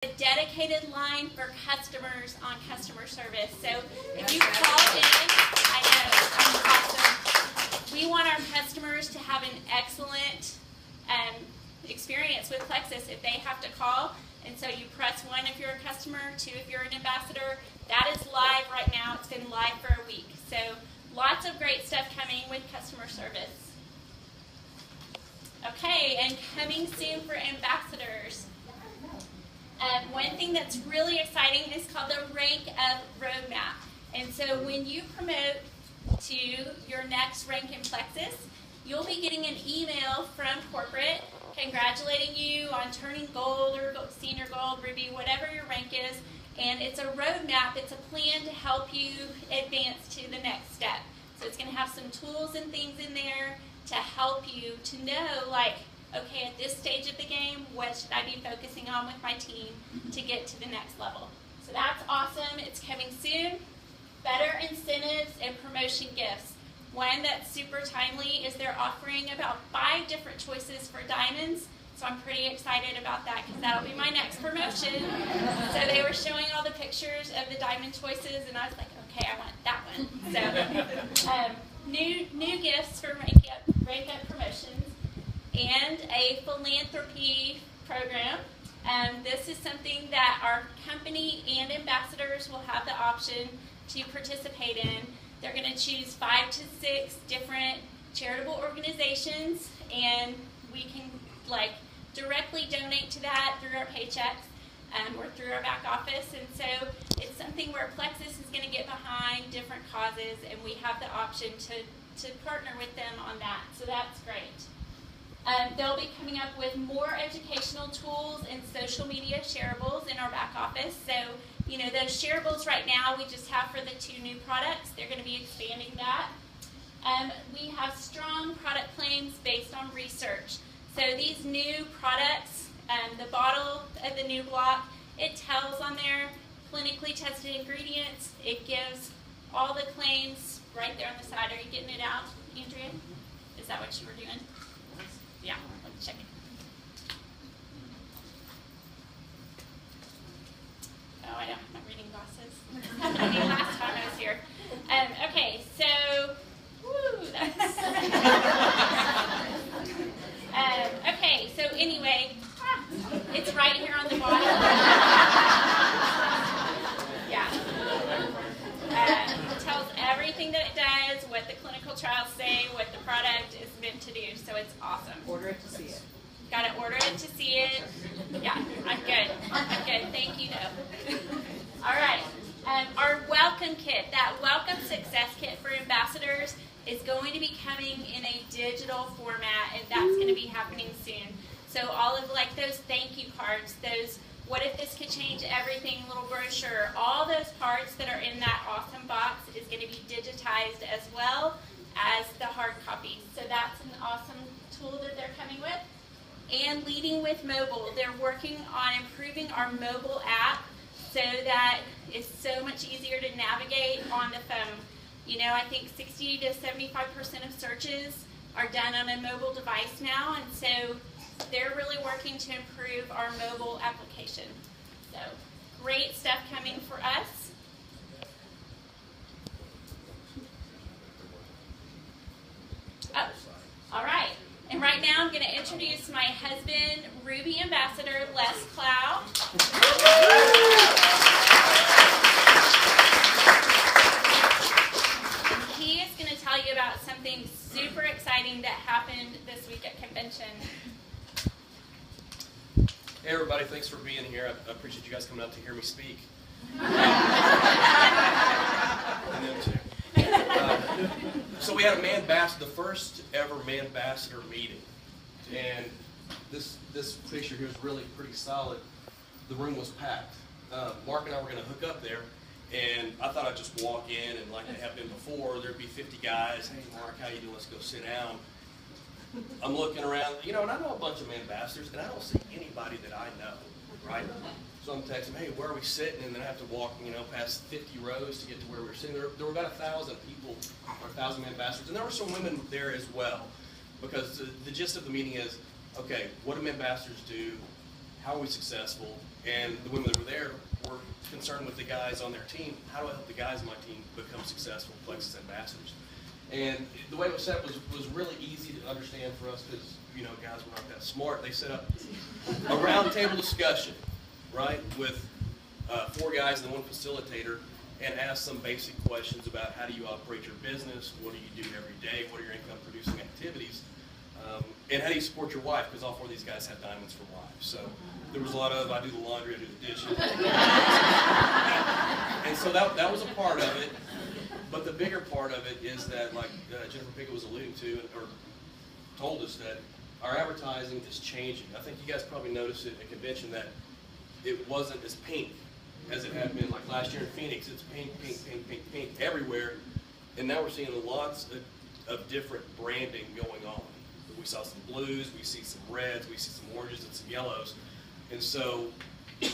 a dedicated line for customers on customer service. So if you call in, I know, it's awesome. We want our customers to have an excellent experience with Plexus if they have to call. And so you press 1 if you're a customer, 2 if you're an ambassador. That is live right now. It's been live for a week. So lots of great stuff coming with customer service. Okay, and coming soon for ambassadors. One thing that's really exciting is called the Rank Up Roadmap. And so when you promote to your next rank in Plexus, you'll be getting an email from corporate congratulating you on turning gold or senior gold, ruby, whatever your rank is. And it's a roadmap, it's a plan to help you advance to the next step. So it's going to have some tools and things in there to help you to know, like, okay, at this stage of the game, what should I be focusing on with my team to get to the next level? So that's awesome. It's coming soon. Better incentives and promotion gifts. One that's super timely is they're offering about 5 different choices for diamonds. So I'm pretty excited about that because that'll be my next promotion. So they were showing all the pictures of the diamond choices, and I was like, okay, I want that one. So new gifts for rank up promotions, and a philanthropy program. This is something that our company and ambassadors will have the option to participate in. They're going to choose 5 to 6 different charitable organizations, and we can directly donate to that through our paychecks or through our back office. And so it's something where Plexus is going to get behind different causes, and we have the option to partner with them on that. So that's great. They'll be coming up with more educational tools and social media shareables in our back office. So, you know, those shareables right now we just have for the 2 new products. They're going to be expanding that. We have strong product claims based on research. So these new products, the bottle of the new block, it tells on there clinically tested ingredients. It gives all the claims right there on the side. Are you getting it out, Andrea? Is that what you were doing? Yeah, let's check it. Oh, I don't have my reading glasses. This happened to me last time I was here. Okay, so, woo, that's... okay, so anyway, it's right here on the bottom. Yeah. It tells everything that it does, what the clinical trials say, what the product is meant to do, so it's awesome. Order it to see it. Got to order it to see it. Yeah, I'm good. I'm good. Thank you, no. All right. Our welcome kit, that welcome success kit for ambassadors, is going to be coming in a digital format, and that's going to be happening soon. So all of those thank you cards, those what if this could change everything little brochure, all those cards that are in that awesome box is going to be digitized as well as the hard copies. So that's an awesome tool that they're coming with. And leading with mobile. They're working on improving our mobile app so that it's so much easier to navigate on the phone. You know, I think 60 to 75% of searches are done on a mobile device now, and so they're really working to improve our mobile application. So great stuff coming for us. Oh, all right. And right now I'm going to introduce my husband, Ruby Ambassador Les Clow. He is going to tell you about something super exciting that happened this week at convention. Hey everybody, thanks for being here. I appreciate you guys coming up to hear me speak. And them too. So we had a the first ever man ambassador meeting, and this picture here is really pretty solid. The room was packed. Mark and I were going to hook up there, and I thought I'd just walk in, and like they have been before, there'd be 50 guys. Hey Mark, how you doing? Let's go sit down. I'm looking around, you know, and I know a bunch of man ambassadors, and I don't see anybody that I know, right? So I'm texting, hey, where are we sitting? And then I have to walk, you know, past 50 rows to get to where we were sitting. There were about 1,000 people, or 1,000 man ambassadors, and there were some women there as well, because the gist of the meeting is, okay, what do man ambassadors do? How are we successful? And the women that were there were concerned with the guys on their team. How do I help the guys on my team become successful Plexus ambassadors? And the way it was set was really easy to understand for us because, you know, guys were not that smart. They set up a roundtable discussion, right, with 4 guys and 1 facilitator, and asked some basic questions about how do you operate your business, what do you do every day, what are your income producing activities, and how do you support your wife, because all 4 of these guys have diamonds for wives. So there was a lot of, I do the laundry, I do the dishes. And so that was a part of it. But the bigger part of it is that, like Jennifer Pickett was alluding to, or told us, that our advertising is changing. I think you guys probably noticed it at convention that it wasn't as pink as it had been. Like last year in Phoenix, it's pink, pink, pink, pink, pink everywhere. And now we're seeing lots of different branding going on. We saw some blues, we see some reds, we see some oranges and some yellows. And so, and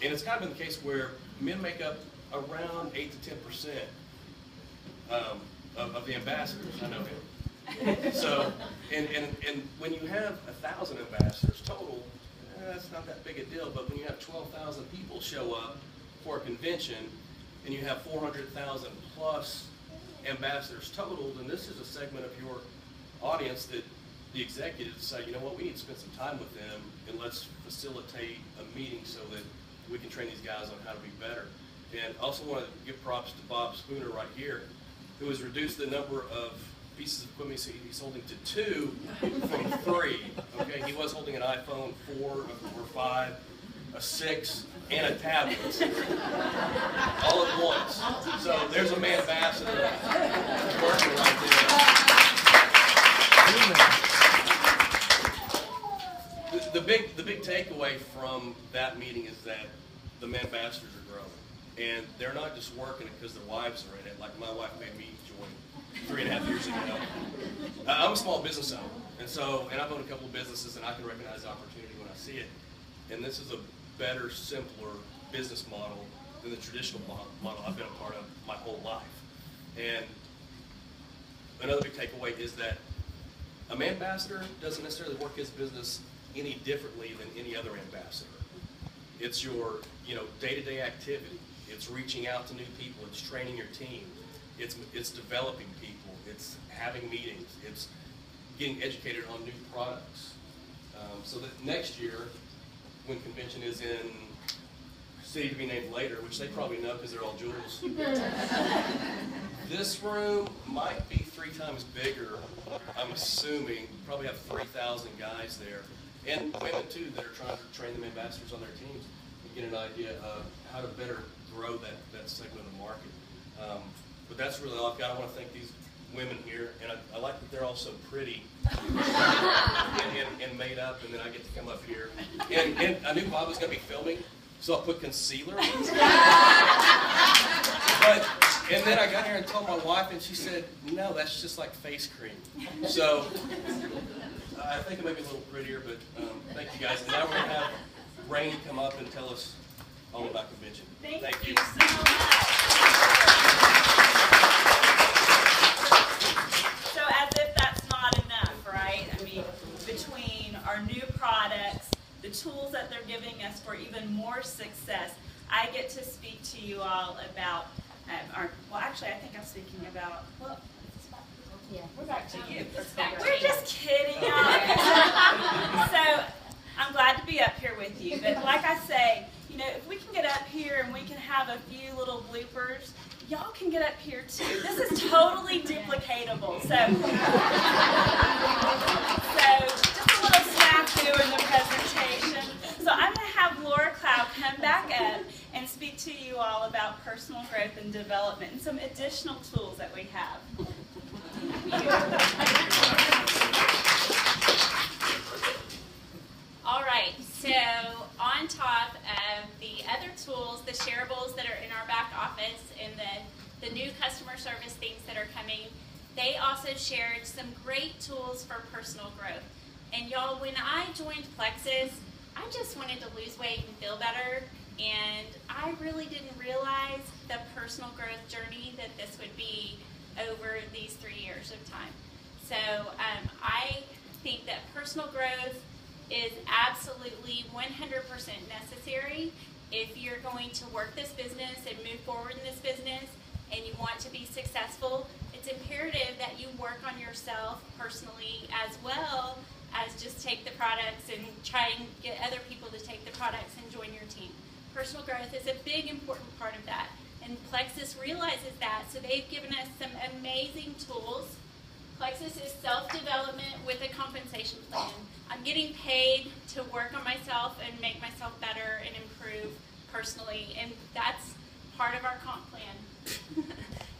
it's kind of been the case where men make up around 8 to 10% of the ambassadors. I know him. So, and when you have 1,000 ambassadors total, that's not that big a deal. But when you have 12,000 people show up for a convention, and you have 400,000 plus ambassadors total, then this is a segment of your audience that the executives decide, you know what, we need to spend some time with them, and let's facilitate a meeting so that we can train these guys on how to be better. And I also want to give props to Bob Spooner right here, who has reduced the number of pieces of equipment he's holding to 2 from 3. Okay, he was holding an iPhone 4 or 5, a 6, and a tablet, all at once. So there's a man ambassador working right there. The big takeaway from that meeting is that the man ambassadors are growing. And they're not just working it because their wives are in it. Like my wife made me join 3.5 years ago. I'm a small business owner, and I've owned a couple of businesses, and I can recognize the opportunity when I see it. And this is a better, simpler business model than the traditional model I've been a part of my whole life. And another big takeaway is that a man ambassador doesn't necessarily work his business any differently than any other ambassador. It's your, day-to-day activity. It's reaching out to new people. It's training your team. It's developing people. It's having meetings. It's getting educated on new products. So that next year, when convention is in city to be named later, which they probably know because they're all jewels, this room might be 3 times bigger. I'm assuming probably have 3,000 guys there, and women too that are trying to train them ambassadors on their teams and get an idea of how to better grow that segment of the market. But that's really all I've got. I want to thank these women here, and I like that they're all so pretty and made up, and then I get to come up here. And I knew Bob was going to be filming, so I put concealer. And then I got here and told my wife, and she said, no, that's just like face cream. So I think it may be a little prettier, but thank you guys. And now we're going to have Rain come up and tell us all about convention. Thank you so much. So as if that's not enough, right? I mean, between our new products, the tools that they're giving us for even more success, I get to speak to you all about, actually I think I'm speaking about, Yeah, we're back to you. back to We're you. just kidding, y'all. So I'm glad to be up here with you. But like I say, if we can get up here and we can have a few little bloopers, y'all can get up here too. This is totally duplicatable. So just a little snafu in the presentation. So I'm going to have Laura Cloud come back up and speak to you all about personal growth and development and some additional tools that we have. All right, so on top of the other tools, the shareables that are in our back office and the new customer service things that are coming, they also shared some great tools for personal growth. And y'all, when I joined Plexus, I just wanted to lose weight and feel better, and I really didn't realize the personal growth journey that this would be over these 3 years of time. So I think that personal growth is absolutely 100% necessary if you're going to work this business and move forward in this business and you want to be successful. It's imperative that you work on yourself personally as well as just take the products and try and get other people to take the products and join your team. Personal growth is a big important part of that, and Plexus realizes that, so they've given us some amazing tools. Plexus is self-development with a compensation plan. I'm getting paid to work on myself and make myself better and improve personally, and that's part of our comp plan.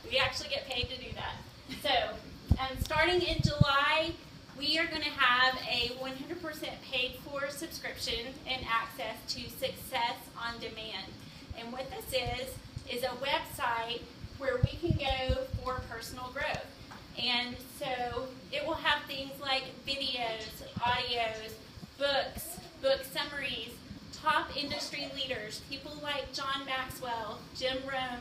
We actually get paid to do that. So, starting in July, we are going to have a 100% paid for subscription and access to Success on Demand. And what this is a website where we can go for personal growth. And so it will have things like videos, audios, books, book summaries, top industry leaders, people like John Maxwell, Jim Rohn,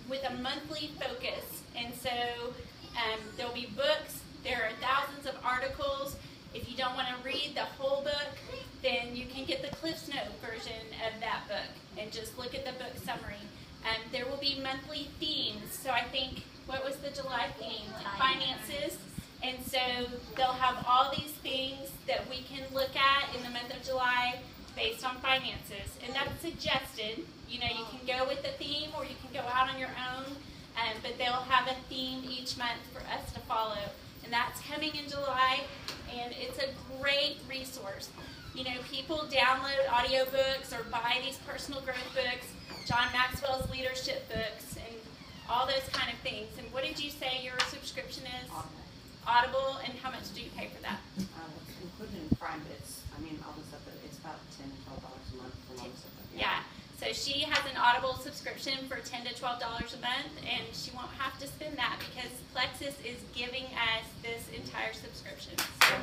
with a monthly focus. And so there'll be books. There are thousands of articles. If you don't want to read the whole book, then you can get the Cliff's Note version of that book and just look at the book summary. There will be monthly themes. So I think, what was the July theme? Finances. And so they'll have all these things that we can look at in the month of July based on finances. And that's suggested. You know, you can go with the theme or you can go out on your own. But they'll have a theme each month for us to follow. And that's coming in July, and it's a great resource. You know, people download audiobooks or buy these personal growth books, John Maxwell's leadership books, and all those kind of things. And what did you say your subscription is? Audible, and how much do you pay for that? It's included in Prime, but all the stuff, it's about $10 to $12 a month for all the stuff. Yeah. So she has an Audible subscription for $10 to $12 a month, and she won't have to spend that because Plexus is giving us this entire subscription. So